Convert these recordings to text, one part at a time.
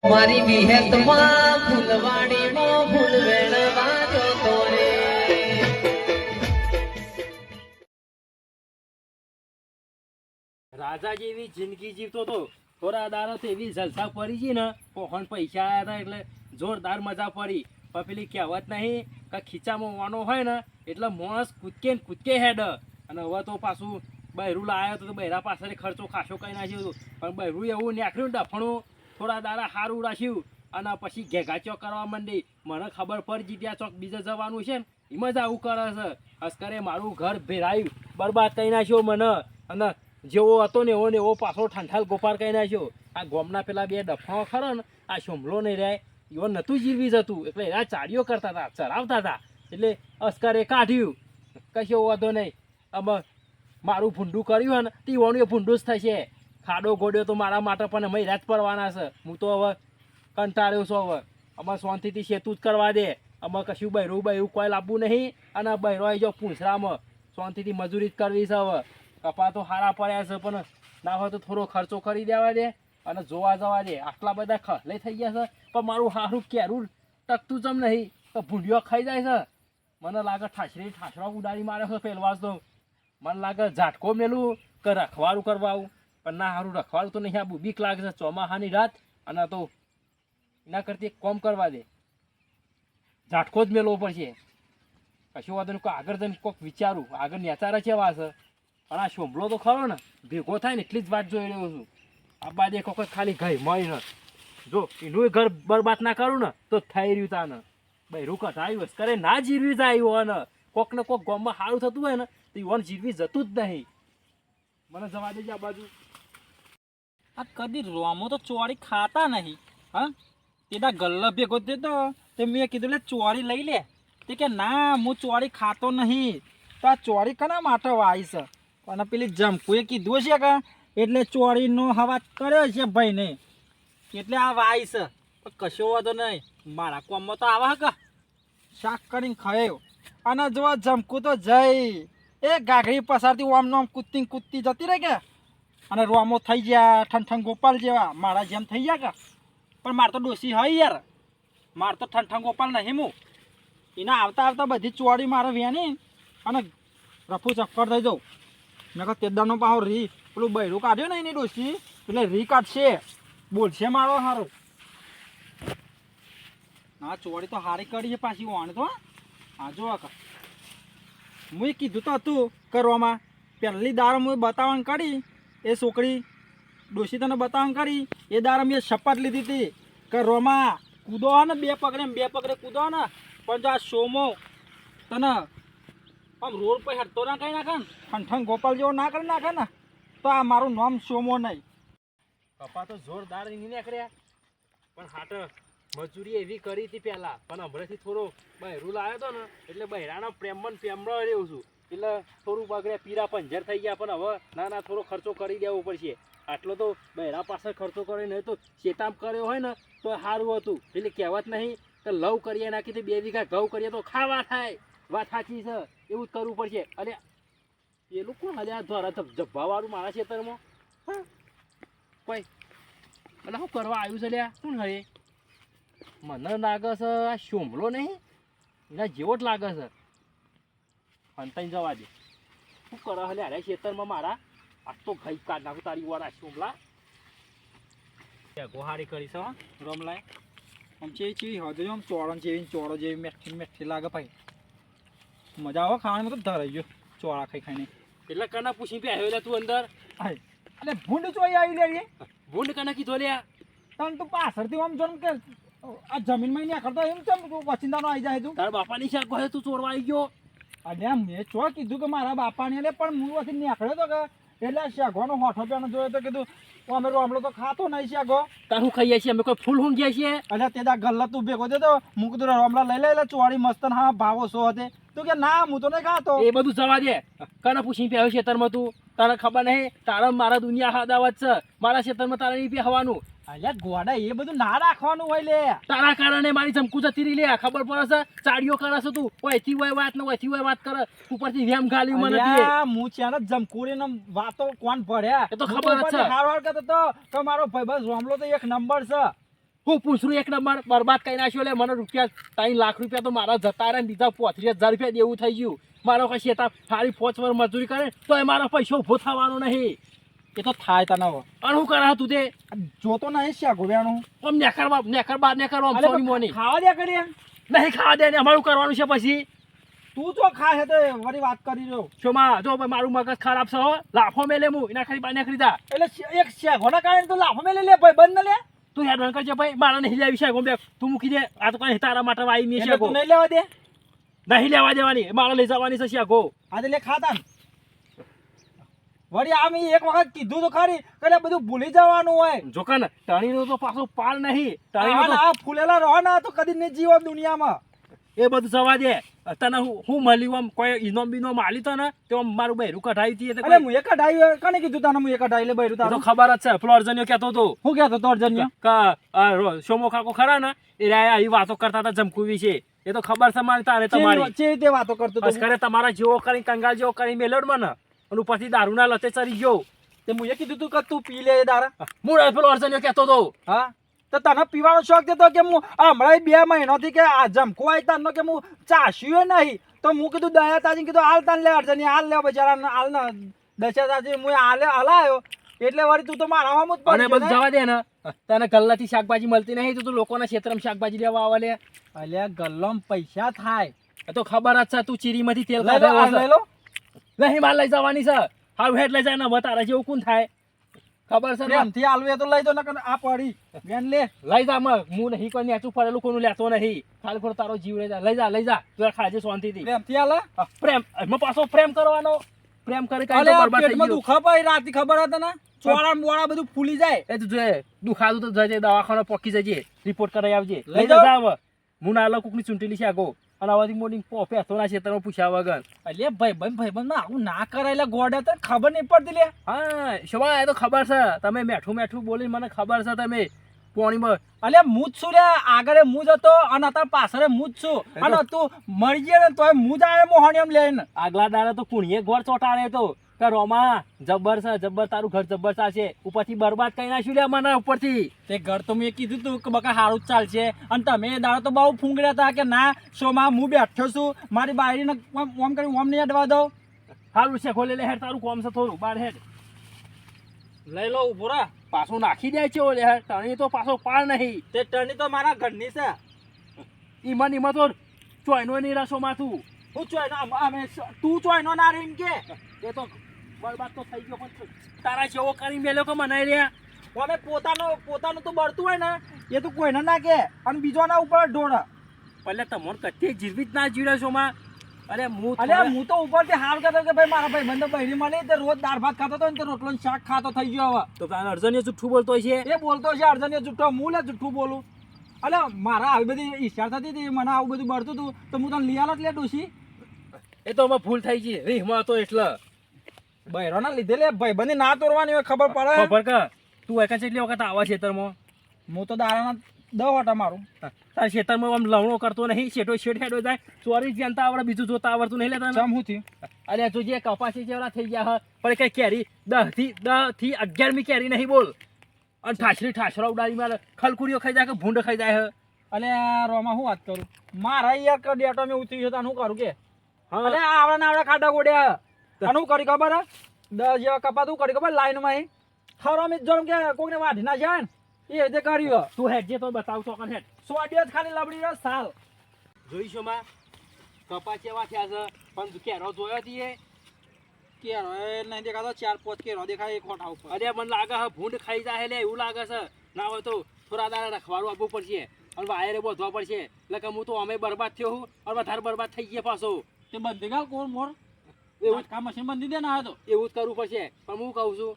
મારી વિહેતમાં ફૂલવાડીનો ફૂલ વેણવા જતો રે. રાજા જેવી જિંદગી જીવતો તો થોડા દાડા તો એવી જલસા પડી ગઈ ને કોહન પૈસા આવ્યા હતા એટલે જોરદાર મજા પડી. પણ પેલી કહેવત નહીં કે ખીચામાં વાનો હોય ને એટલે માણસ કૂદકે ને કૂદકે હેડ. અને હવે તો પાછું બહેરું લાવ્યો તો બહેરા પાછળ ખર્ચો ખાસો કરી નાખ્યો હતો. પણ બહેરું એવું નાખ્યું ડફણું થોડા દાડા સારું રાખ્યું અને પછી ઘેઘા ચોક કરવા માંડી. મને ખબર પડી ત્યાં ચોક બીજે જવાનું છે ને એમાં જ આવું કરે છે. અસ્કરે મારું ઘર ભેરાયું બરબાદ કરી નાખ્યો મને. અને જેવો હતો ને એવો પાછો ઠંઠાલ ગોપાર કરી નાખ્યો. આ ગોમના પેલા બે ડફાઓ ખરો ને આ શોમલો નહીં રહે એવો નહોતું જીરવી જતું એટલે એના ચાડીઓ કરતા હતા ચરાવતા હતા. એટલે અસ્કરે કાઢ્યું કશો વાંધો નહીં. આમાં મારું ભૂંડું કર્યું હોય ને તીવાનું એ ભૂંડું જ થશે. ખાડો ગોડ્યો તો મારા માટે પણ અમે રાત પડવાના છે. હું તો હવે કંટાળ્યો છું. હવે અમે શાંતિથી સેતું જ કરવા દે. અમે કશું બહેરું કોઈ લાવવું નહીં. અને બહેરો આવી જાઓ પૂંછડામાં શાંતિથી મજૂરી જ કરવી છે. હવે કપા તો સારા પડ્યા છે પણ ના હોય તો થોડો ખર્ચો કરી દેવા દે અને જોવા જવા દે. આટલા બધા ખલે થઈ ગયા છે પણ મારું સારું કેરું ટકતું જમ નહીં તો ભૂંડિયો ખાઈ જાય છે. મને લાગે ઠાસરા ઉડાડી મારે છે પહેલવાસ તો. મને લાગે ઝાટકો મેલું કે રખવાડું કરવા આવું પણ ના સારું રખવાડું તો નહીં આવું. બીક લાગે છે ચોમાસાની રાત અને તો એના કરતી એક કોમ કરવા દે ઝાટકો જ મેળવો પડશે. કશું વાંધો નહીં આગળ જઈને કોઈક વિચારું આગળ નેચારા છે વાત છે. પણ આ શોભલો તો ખરો ને ભેગો થાય ને એટલી જ વાત જોઈ રહ્યો છું. આ બાદ એક વખત ખાલી ગઈ મળી ને જો એનું ઘર બરબાદ ના કરું ને તો થઈ રહ્યું તાને બહેરું કઢાયું કરે ના જીરવી જાય હોય ને કોક ને કોક ગામમાં સારું થતું હોય ને તો ઈવન જીરવી જતું જ નહીં. મને જવા દેજે આ બાજુ. આ કદી રોમો તો ચોરી ખાતા નહીં. હા તેના ગલ્લા ભેગો દેતો તે મેં કીધું લે ચોરી લઈ લે. તે કે ના હું ચોરી ખાતો નહીં. તો આ ચોરી કના માટે વાઈ છે અને પેલી જમકુએ કીધું છે કે એટલે ચોરીનો હવા કર્યો છે ભાઈને એટલે આ વાઈ છે. પણ કશો વાંધો નહીં મારા કોમમાં તો આવા કે શાક કરીને ખાયો. અને જો જમકુ તો જઈ એ ગાઘડી પસારતી ઓમ આમ કૂદતી જતી રહે કે અને રોમો થઈ ગયા ઠંઠણ ગોપાલ જેવા મારા જેમ થઈ ગયા કે. પણ મારે તો ડોસી હોય યાર. મારે તો ઠંઠણ ગોપાલ નહીં હું. એના આવતા બધી ચોરી મારે વેની અને રફુ ચક્કર થઈ જાઉં. મેં કહું તેદાનો પાહો રી પેલું બૈરું કાઢ્યો ને એની ડોસી એટલે રી કાઢશે બોલશે મારો સારું. હા ચોરી તો હારી કરી છે પાછી વાણ તો. હા જો હું કીધું તો હતું કરવામાં પહેલી દાળ હું બતાવવાનું કરી એ છોકરી ડોશી તને બતાવવાનું કરી એ દાળ મેં શપથ લીધી હતી કે રોમા કૂદો ને બે પગડે કૂદો ને પણ જો આ શોમો તને આમ રોડ પર હેઠતો ના કરી નાખે ને ઠંઠણ ગોપાલ જેવો ના કરી નાખે ને તો આ મારું નામ શોમો નહીં. કપા તો જોરદાર નીકળ્યા પણ હાટ મજૂરી એવી કરી હતી પહેલા પણ હમણાંથી થોડો બહેરું લાવ્યો હતો ને એટલે બહેરાનો પ્રેમમાં રહ્યો છું એટલે થોડું બગડે પીરા પંજર થઈ ગયા. પણ હવે ના થોડો ખર્ચો કરી દેવો પડશે. આટલો તો બહેરા પાછળ ખર્ચો કરે નહીં તો શેતામ કર્યો હોય ને તો સારું હતું. એટલે કહેવત નહીં કે લવ કરીએ નાખી તો 2 વીઘા ઘઉં કરીએ તો ખાવા થાય. વાત સાચી છે એવું જ કરવું પડશે. અને પેલું કોણ હજાર દ્વારા જબ્બાવાળું મારા ખેતરમાં હા કોઈ એટલે શું કરવા આવ્યું છે લ્યા કોણ હરે. મને લાગે છે આ શોમલો નહીં એના જેવો જ લાગે છે. ફંતાઈ જવા દે શું કરે હલે અરે ખેતરમાં મારા આજ તો ગઈ કાઢ નાખું તારી વાર આ શોમલા ગોહારી કરી છે હા રમલાય આમ ચેવી હજુ આમ ચોળો જેવી મેઠી લાગે ભાઈ. મજા આવે ખાવાની તો ધરાઈ ગયો ચોળા ખાઈને. એટલે કના પૂછી પે આવ્યો તું અંદર એટલે ભૂંડ ચોઈ આવી લે ભૂંડ કના કીધો લ્યા તને તું પાછળથી આમ જોમ કે આ જમીનમાં નહીં કરતો એમ ચમ તું વચિંદાનો આવી જાય તું તારા બાપાની શાક કહે તું ચોરવા આવી ગયો. અને મેં ચો કીધું કે મારા બાપાને એટલે પણ હું વચ્ચે નીકળ્યો તો કે એટલે શાઘોનો હોઠો પેનો જોયો તો કીધું અમે રોમલો તો ખાતો નહીં શાઘો તારું ખાઈએ છીએ અમે કોઈ ફૂલ હું ગયા છીએ. એટલે તે ગલ્લા તું ભેગો દેતો હું કીધું રોમલા લઈ લે એટલે ચોરી મસ્ત હા ભાવો સો હતી તું કે ના હું તો નહીં ખાતો. એ બધું જવા દે કના પૂછી પે આવ્યો ખેતરમાં તું તને ખબર નહીં તારા મારા દુનિયા હદાવત છે. મારા ખેતરમાં તારા નહીં પે હવાનું. અલ્યા ગોડા એ બધું ના રાખવાનું હોય લે. તારા કારણે મારી જમકુ જતી રહી લે ખબર પડે છે. ચાડીઓ કરે છે તું ઓયથી હોય વાત ને ઓયથી હોય વાત કરે ઉપરથી વેમ ગાલ્યું મને હું છે જમકુરી ને વાતો કોણ ભર્યા એ તો ખબર જ છે. હારવાર કરતો તો મારો ભાઈબંધ રોમલો તો એક નંબર છે. હું પૂછરું એક નંબર બરબાદ કરી નાખ્યો લે મને રૂપિયા 3 લાખ રૂપિયા તો મારા જતા રહ્યા ને બીજા 35,000 રૂપિયા દેવું થઈ ગયું મારો કઈ શેતા સારી 5 વર્ષ મજૂરી કરે તો એ મારો પૈસો ઉભો થવાનો નહીં એ તો થાય તને હવે અને હું કરા તું તે જોતો નહીં છે ગોવ્યાનું આમ નેકર સોની મોની ખાવા દે કરી નહીં ખાવા દે ને અમારું કરવાનું છે પછી તું જો ખા છે તો વળી વાત કરી રહ્યો શોમાં જો ભાઈ મારું મગજ ખરાબ છે હો લાફો મેલે હું એના ખરી બાને ખરીદા એટલે એક શેઘોના કારણે તું લાફો મેલે લે ભાઈ બંધ લે તું યાર રણ કરજે ભાઈ મારા નહીં લેવી છે ગોમ તું મૂકી દે આ તો કઈ તારા માટે આવી મી છે તું નહીં લેવા દે નહીં લેવા દેવાની મારા લઈ જવાની છે શેગો આજે લે ખાતા વળી આમ એક વખત કીધું તો ખરી કે બધું ભૂલી જવાનું હોય જોકન ટણીનો તો પાછો પાલ નહીં આ ફૂલેલા રહો ના તો કદી નહીં જીવો દુનિયામાં એ બધું જવા દે તને હું મળ્યું આમ કોઈ ઇનોમ બીનોમ આલી તો ને તો મારું બહેરું કઢાવી હતી અરે હું એક કઢાઈ કને કીધું તને હું એક કઢાઈ લે બહેરું તો તારું ખબર જ છે પેલો અર્જન્યો કહેતો હતો હું કહેતો તો અર્જન્યો કે સોમો કાકો ખરા ને એ આવી વાતો કરતા હતા જમકુ વિશે એ તો ખબર છે મારી તારે તમારી ચે તે વાતો કરતો તો બસ કરે તમારા જેવો કરી કંગાલ જેવો કરી મેલોડ મને અને પછી દારૂના લતે ચરી ગયો તે હું એ કીધું તું કે તું પી લે દારા હું પેલો અર્જન્યો કહેતો હતો હા તો તને પીવાનો શોખ થતો કે હું હમણાં 2 મહિનાથી કે આ જમકો આવી તારનો કે હું ચાસ્યું નહીં તો હું કીધું દયા તાજી કીધું હાલ તને લે અર્જની હાલ લે બચારા હાલ ને દશા તાજી હું હલાયો એટલે વળી તું તો મારા હમ જ અને બધું જવા દે ને તને ગલ્લાથી શાકભાજી મળતી નહીં તો તું લોકોના ક્ષેત્રમાં શાકભાજી લેવા આવે લે અલ્યા ગલ્લામાં પૈસા થાય એ તો ખબર જ છે તું ચીરીમાંથી તેલ લઈ લો નહીં માલ લઈ જવાની છે હારું હેડ લઈ જાય ને તારા જેવું કોણ થાય ખબર છે ને પ્રેમથી આલુ એ તો લઈ દો ને આ પડી બેન લે લઈ જા હું નહીં કોઈ નેચું ફરેલું કોનું લેતો નહીં ખાલી ખોટો તારો જીવ લઈ જા તું ખાજે શાંતિથી પ્રેમથી આલે પ્રેમ એમાં પાછો પ્રેમ કરવાનો પ્રેમ કરી કાઈ તો બરબાદ થઈ ગયો દુખા ભાઈ રાતી ખબર હતા ને ચોળા મોળા બધું ફૂલી જાય એ તું જોયે દુખાતું તો જજે દવાખાને પોકી જજે રિપોર્ટ કરાવી આવજે લઈ જા હવે હું ના કોકની ચૂંટેલી છે આગો અને આવાથી મોડી પોપે થોડા ક્ષેત્રમાં પૂછ્યા વગર અલે ભાઈ આવું ના કરાયેલા ગોડા તો ખબર નહીં પડતી લે હા શોભા એ તો ખબર છે તમે મેઠું બોલી મને ખબર છે તમે પોણીમાં અલે હું જ છું લે આગળ હું જ હતો અને અત્યારે પાછળ હું જ છું અને તું મરી ગયા ને તોય હું જ આવે મોહણી એમ લઈને આગલા દાડે તો કુણીએ ઘર ચોટાડે તો કે રોમા જબ્બર છે જબ્બર તારું ઘર જબ્બર ચાલશે ઉપરથી બરબાદ કરી નાખ્યું લે મને ઉપરથી તે ઘર તો મેં કીધું તું કે બકા સારું જ ચાલશે અને તમે એ દાડો તો બહુ ફૂંગડ્યા હતા કે ના શોમાં હું બેઠો છું મારી બાયરીને ઓમ કરી ઓમ નહીં અડવા દઉં સારું છે ખોલે લે હેડ તારું કોમ છે થોડું બાર હેડ લઈ લો ઉભો રા પાછું નાખી દે છે ઓલે હેડ ટણી તો પાછો પાર નહીં તે ટર્ની તો મારા ઘરની છે ઈમાં તો ચોયનો નહીં રસો માથું હું ચોયનો અમે તું ચોયનો ના રહીને કે એ તો બરબાદ તો થઈ ગયો પણ તારા જેવો કરી મેલ્યો કે મને રે અમે પોતાનું તો બળતું હોય ને એ તો કોઈને ના કે અને બીજોના ઉપર ઢોળ એટલે તમને કદી જીરવી જ ના જીવ્યો છો માં અરે હું તો ઉપરથી હાલ કરતો કે ભાઈ મારા ભાઈ બંધ બહેરી મળી તે રોજ દાળ ભાત ખાતો હતો ને તે રોટલો ને શાક ખાતો થઈ ગયો હવે તો અર્જનીય જુઠ્ઠું બોલતો છે એ બોલતો છે અર્જનીય જુઠ્ઠો હું લે જુઠ્ઠું બોલું અલે મારા આવી બધી ઈચ્છા થતી હતી મને આવું બધું બળતું હતું તો હું તને લઈ આલો લે ડોશી એ તો અમે ભૂલ થઈ ગઈ રીહમાં તો એટલે બહેરોના લીધે લે ભાઈ બંધી ના તોડવાની હોય ખબર પડે ખબર કે તું એક કેટલી વખત આવા ખેતરમાં હું તો દારાના 10 વાટા મારું તારા ખેતરમાં આમ લવણો કરતો નહીં શેઠો હેડો જાય ચોરી જાણતા આવડે બીજું જોતા આવડતું નહીં લેતા ચમ હું થયું અરે તું જે કપાસી જેવડા થઈ ગયા પણ કઈ કેરી 10 થી 11મી કેરી નહીં બોલ અને ઠાસરા ઉડાડી મારે ખલકુરીઓ ખાઈ જાય કે ભૂંડ ખાઈ જાય અલે રોમાં હું વાત કરું મારા યાર ડેટો મેં ઉતરી જતા હું કરું કે અલે આવડા ખાડા ગોડ્યા અને હું કરી ખબર 10 જેવા કપા તું કરી ખબર લાઈનમાં ખરો મેં જોમ કે કોઈને વાઢી ના જાય ને એ રીતે કર્યું તું હેડ જે તો બતાવ ચોકન હેડ 100 દિવસ ખાલી લબડી રહ્યો સાલ જોઈશું માં કપા કેવા થયા છે પણ કેરો જોયો હતી કેરો એ નહીં દેખાતો 4-5 કેરો દેખાય એક ખોટા ઉપર અરે મને લાગે છે ભૂંડ ખાઈ જાય લે એવું લાગે છે ના હોય તો થોડા દાડા રખવાડું આપવું પડશે અને વાયરે બોધવા પડશે એટલે હું તો અમે બરબાદ થયો હું અને વધારે બરબાદ થઈ ગયા પાછો તે બંધી ગાલ કોણ મોર એવું કામ મશીન બંધી દે ના તો એવું જ કરવું પડશે પણ હું કહું છું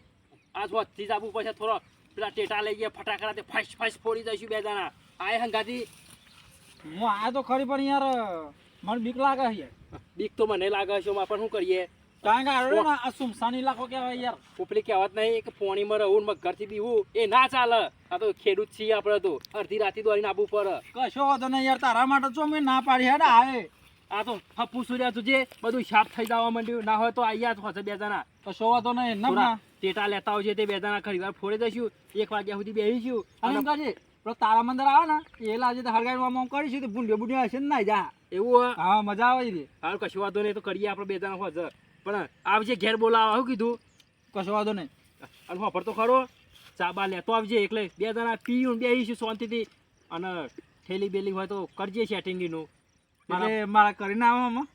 આ વધથી જ આપવું પડશે થોડો પેલા ટેટા લઈ ગયા ફટાકડા તે ફાઈસ ફોડી દઈશું બે જણા આ હંગાથી હું આ તો ખરી પણ યાર મને બીક લાગે છે બીક તો મને લાગે છે પણ શું કરીએ કારણ કે આ સુમસાન ઇલાકો કહેવાય યાર ઉપલી કહેવત નહીં કે પોણીમાં રહું ને ઘરથી બીવું એ ના ચાલે આ તો ખેડૂત છીએ આપણે તો અડધી રાતી દોડીને આપવું પડે કશો વાંધો નહીં યાર તારા માટે જો મેં ના પાડી હેડ આવે આ તો ફપ્પુ સૂર્યા તુજે બધું સાફ થઈ જવા માંડ્યું ના હોય તો આયા જ હશે બે જણા કશો વાંધો નહીં ના ટેટા લેતા હોય છે તે બે જણા ખરીવાર ફોડી દઈશું 1 વાગ્યા સુધી બેસીશું અને કાજે પેલો તારા મંદર આવે ને એ લાવજે તો હળગાઈ આમ કરીશું તો ભૂંડિયો ભૂંડિયો હશે ને નાઈ જા. એવું હોય હા મજા આવે રે. હાલ કશું વાંધો નહીં તો કરીએ આપણે બે જણા હોજ પણ આવજે ઘેર બોલાવા શું કીધું કશો વાંધો નહીં. અને હોફર તો ખરો ચા બા લેતો આવજે એટલે બે જણા પીયું બેહીશું શાંતિથી અને થેલી બેલી હોય તો કરજે સેટિંગનું એટલે મારા કરીને આવો આમાં.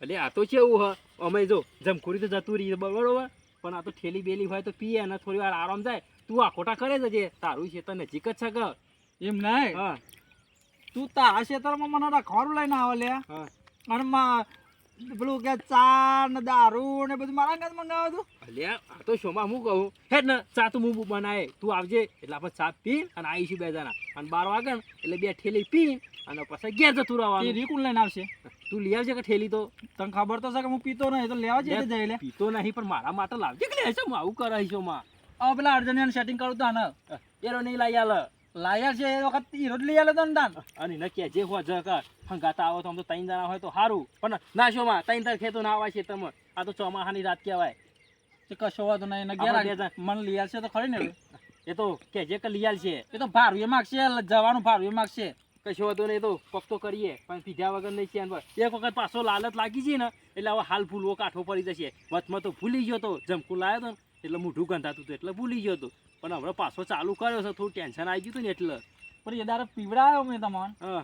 એટલે આ તો કેવું હ અમે જો જમખોરી તો જતું રહીએ બરોબર પણ આ તો થેલી બેલી હોય તો પીએ અને થોડી વાર આરામ જાય તું આ ખોટા કરે જજે તારું છે તો નજીક જ છે કે એમ નહીં હા તું તારા ખેતરમાં મને રખવાનું લઈને આવે લે હા અને પેલું કે ચા ને દારૂ ને બધું મારા ઘર મંગાવે તું. અલ્યા આ તો શોમાં હું કહું હેડ ને ચા તો હું બનાવે તું આવજે એટલે આપણે ચા પી અને આવીશું બે જણા અને 12 વાગે ને એટલે બે ઠેલી પી અને પછી ઘેર જતું એ રહેવાનું રીકુલ લઈને આવશે. તું લઈ આવજે કે ઠેલી તો તને ખબર તો છે કે હું પીતો નહીં તો લેવા જઈએ જઈ લે. પીતો નહીં પણ મારા માટે લાવજે કે લે હું આવું કરાવીશું માં હવે પેલા અર્જનિયાને સેટિંગ કરું તો આને એનો નહીં લઈ આલે લાયા છે એ વખત હીરો જ લઈ આલે તો ને તાન. અને નક્કી જે હોય જ કર હંગાતા આવો તો આમ તો 3 જણા હોય તો સારું પણ ના શોમાં 3 તાર ખેતો ના આવા છે તમે આ તો ચોમાહાની રાત કહેવાય તે કશો વાંધો નહીં એને આપણે બે ઘેર જણ. મને લઈ આવશે તો ખરી ને હવે. એ તો કે જે કે લઈ આલ છે એ તો ભાડું એ માગશે જવાનું ભાડું એ માગશે. કશો હતો નહીં તો કોક તો કરીએ પણ પીધા વગર નહીં છે એક વખત પાછો લાલચ લાગી છે ને એટલે હવે હાલ ભૂલવો કાઠો પડી જશે વચમાં તો ભૂલી ગયો તો જમકું લાવ્યો તો ને એટલે મોઢું ગંધાતું હતું એટલે ભૂલી ગયો હતો પણ હવે પાછો ચાલુ કર્યો છે થોડું ટેન્શન આવી ગયું હતું ને એટલે પણ એ દારે પીવડાયો મેં તમને હા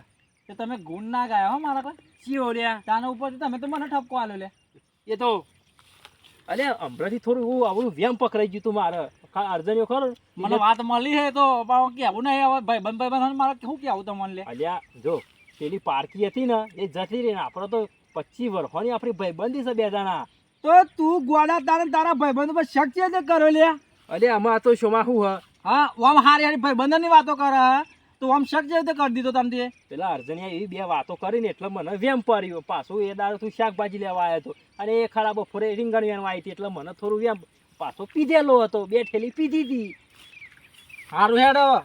કે તમે ગુણ ના ગાયા હો મારા પર. ચીઓ રહ્યા ત્યાંના ઉપરથી તમે તો મને ઠપકો આલ્યો લે. એ તો અરે હમણાંથી થોડું એવું આપણું વ્યમ પકડાઈ ગયું તું મારે અર્જન્યો ખરો મને વાત મળી હે તો પાછું કેવું નહીં હવે ભાઈ મારે શું કેવું તમને લે. અલ્યા જો પેલી પારકી હતી ને એ જતી રહી ને આપણે તો 25 વર્ષોની આપણી ભાઈબંધી છે બે જણા તો તું ગોડા તારા ભાઈબંધ પર શક છે તે કરો લે. અલે આમાં તો શોમાં શું હ હા આમ હારી હારી ભાઈબંધની વાતો કરે તો આમ શક છે તે કરી દીધો તમને. પેલા અર્જનિયા એવી બે વાતો કરીને એટલે મને વેમ પડ્યો પાછું એ દાડો તું શાકભાજી લેવા આવ્યો હતો અને એ ખરાબ બપોરે રીંગણ વેણવા આવી હતી એટલે મને થોડું વેમ પાછો પીધેલો હતો બે ઠેલી પીધી હતી. સારું હેડ હવે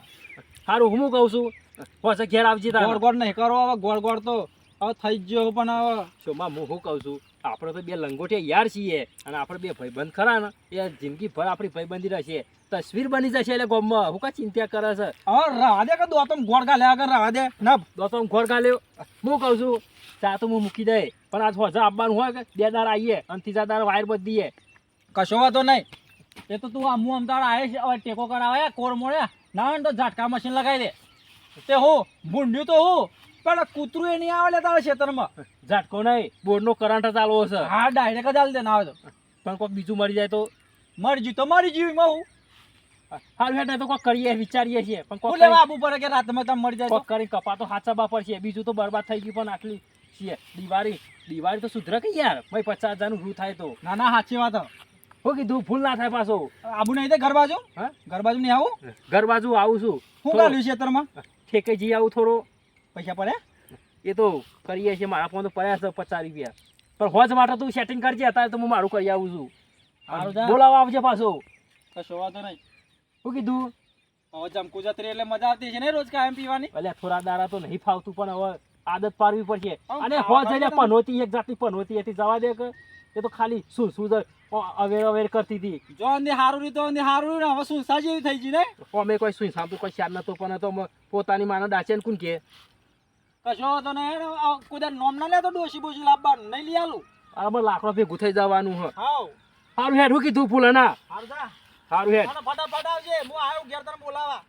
સારું હું કહું છું પછી ઘેર આવજે ગોળ ગોળ નહીં કરો હવે ગોળ ગોળ તો હવે થઈ જ ગયો પણ હવે શોમાં હું શું કહું છું આપણે તો બે લંગોટિયા યાર છીએ અને આપણે બે ભાઈબંધ ખરા ને એ જિંદગી ભર આપણી ભાઈબંધી રહેશે તસવીર બની જશે એટલે ગામમાં હું કા ચિંતા કરે છે હવે રવા દે કે દોતમ ગોળ ગાલ્યા આગળ રવા દે ના દોસ્તો ઘોર ગાલ્યો હું કહું છું ચા તો હું મૂકી દે પણ આજ હોજા આપવાનું હોય કે 2 દાર આવીએ અને 3જા દાર વાયર બધી દઈએ કશો વાતો નહીં. એ તો તું આમ તારા આવે છે હવે ટેકો કરાવે કોર મોડે ના હોય ને તો ઝાટકા મશીન લગાવી દે તે હું ભૂંડ્યું તો હું પણ કૂતરું એ નહીં આવે લે તારા ખેતરમાં ઝાટકો નહીં બોર્ડનો કરંટ ચાલવો છે હા ડાયરેક્ટ જ હાલ દે ના આવે તો પણ કોઈક બીજું મરી જાય તો મરી ગયું તો મરી ગયું એમાં હું હાલ હેઠ તો કોઈક કરીએ વિચારીએ છીએ પણ કોક હું લેવા આવવું પડે કે રાતમાં તમે મરી જાય તો કોક કરી કપા તો હાચવા પડશે બીજું તો બરબાદ થઈ ગયું પણ આટલી છીએ દિવાળી તો સુધરે કે યાર ભાઈ 50,000 નું રૂ થાય તો ના ના સાચી વાત હો કીધું ભૂલ ના થાય પાછો આબુ નહીં તે ઘર બાજુ હા ઘર બાજુ નહીં આવું ઘર બાજુ આવું છું શું ગાલ્યું છે ખેતરમાં ઠેકે જઈ આવું થોડો પૈસા પડે એ તો કરીએ છીએ મારા ફોન તો પડ્યા છે 50 રૂપિયા પણ હોજ માટે તું સેટિંગ કરજે અત્યારે તો હું મારું કરી આવું છું સારું જા. બોલાવા આવજે પાછો કશો વાતો નહીં. શું કીધું હવે જમકુ જતરી એટલે મજા આવતી છે ને રોજ કાયમ પીવાની. એટલે થોડા દાડા તો નહીં ફાવતું પણ હવે આદત પાડવી પડશે આમ અને ખાવા હોજ એટલે પનોતી એક જાતની પનોતી હતી જવા દે કે એ તો ખાલી શું અવેર કરતી હતી જો અંદે હારું રીતો અંદે હારું ને હવે સુનસા જેવી થઈ ગઈ ને અમે કોઈ સુઈ સાંભળ્યું કોઈ શાર નતો પણ તો પોતાની માનો દાચે ને કોણ કે કશો વાતો નહીં કુદર નોમ ના લે તો ડોસી બોસી લાવવાનું નહીં લઈ આલું આમાં લાકડો ભેગું થઈ જવાનું હ હાવ સારું હેડ હું કીધું ફૂલના હારું જા સારું હેડ મને ફટાફટ આવજે હું આવ્યો ઘેર તને બોલાવા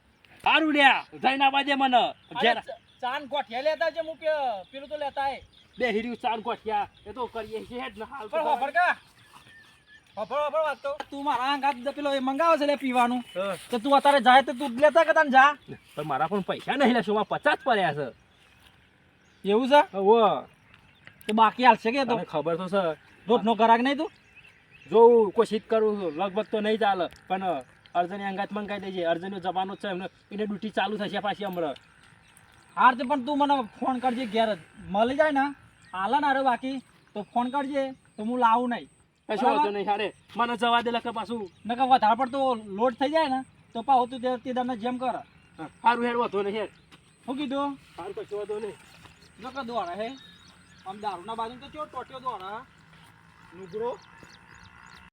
સારું લ્યા જઈને આવવા દે મને ઘેર ચાન ગોઠિયા લેતા છે હું પેલું તો લેતા હે બે હીર્યું ચાર ગોઠિયા એ તો કરીએ છીએ હેડ ને હાલ તો પણ હોફર કા હોફર વાત તો તું મારા આંગાત પેલો એ મંગાવે છે લે પીવાનું હા. તો તું અત્યારે જાય તો તું લેતા કે તને જા પણ મારા પણ પૈસા નહીં લે શોમાં 50 પડ્યા છે એવું છે હવે તો બાકી હાલશે કે તો તને ખબર તો છે રોટનો કરાક નહીં તું જોઉં કોશિશ કરું છું લગભગ તો નહીં ચાલે પણ અર્જની અંગાત મંગાઈ દેજે અર્જનનો જમાનો છે એમને એને ડ્યુટી ચાલુ થશે પાછી હમણાં હાર તે પણ તું મને ફોન કરજે ઘેર જ મળી જાય ને હાલે ને અરે બાકી તો ફોન કરજે તો હું લાવું નહીં કશો વાંધો નહીં હારે મને જવા દે લખે પાછું નકર વધારે પડતો લોડ થઈ જાય ને તો પાછું તું તે દાને જેમ કર સારું હેડ વાંધો નહીં હેડ શું કીધું સારું કશો વાંધો નહીં નકર દોડા હે આમ દારૂના બાજુ તો ચો ટોટ્યો દોડા નુગરો